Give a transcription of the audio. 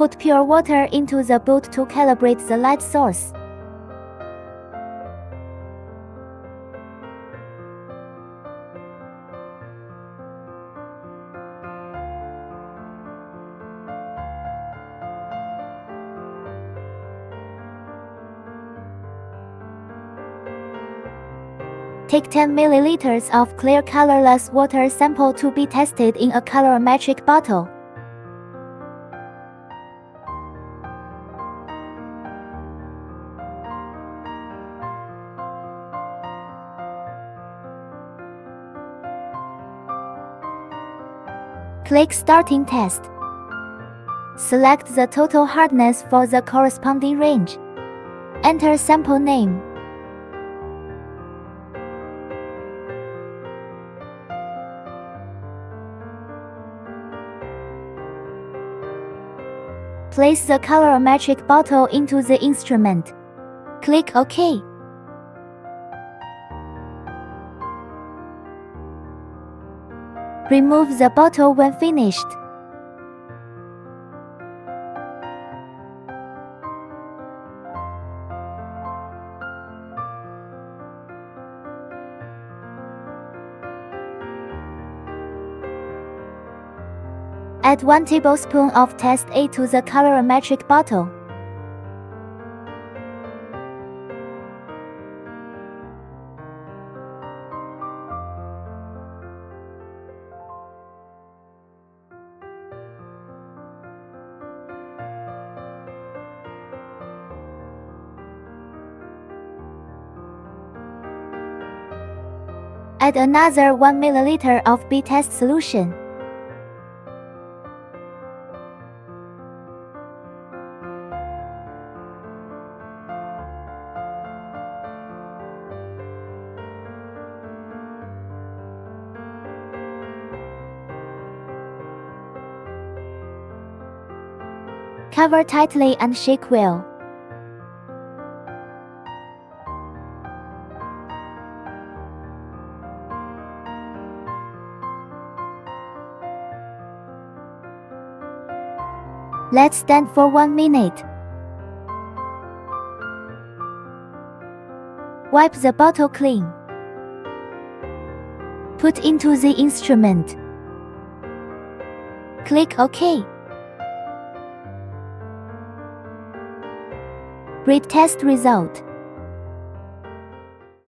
Put pure water into the boot to calibrate the light source. Take 10 ml of clear colorless water sample to be tested in a colorimetric bottle. Click Starting Test. Select the total hardness for the corresponding range. Enter sample name. Place the colorimetric bottle into the instrument. Click OK. Remove the bottle when finished. Add 1 tablespoon of test A to the colorimetric bottle. Add another 1 ml of B-test solution. Cover tightly and shake well. Let stand for 1 minute. Wipe the bottle clean. Put into the instrument. Click OK. Read test result.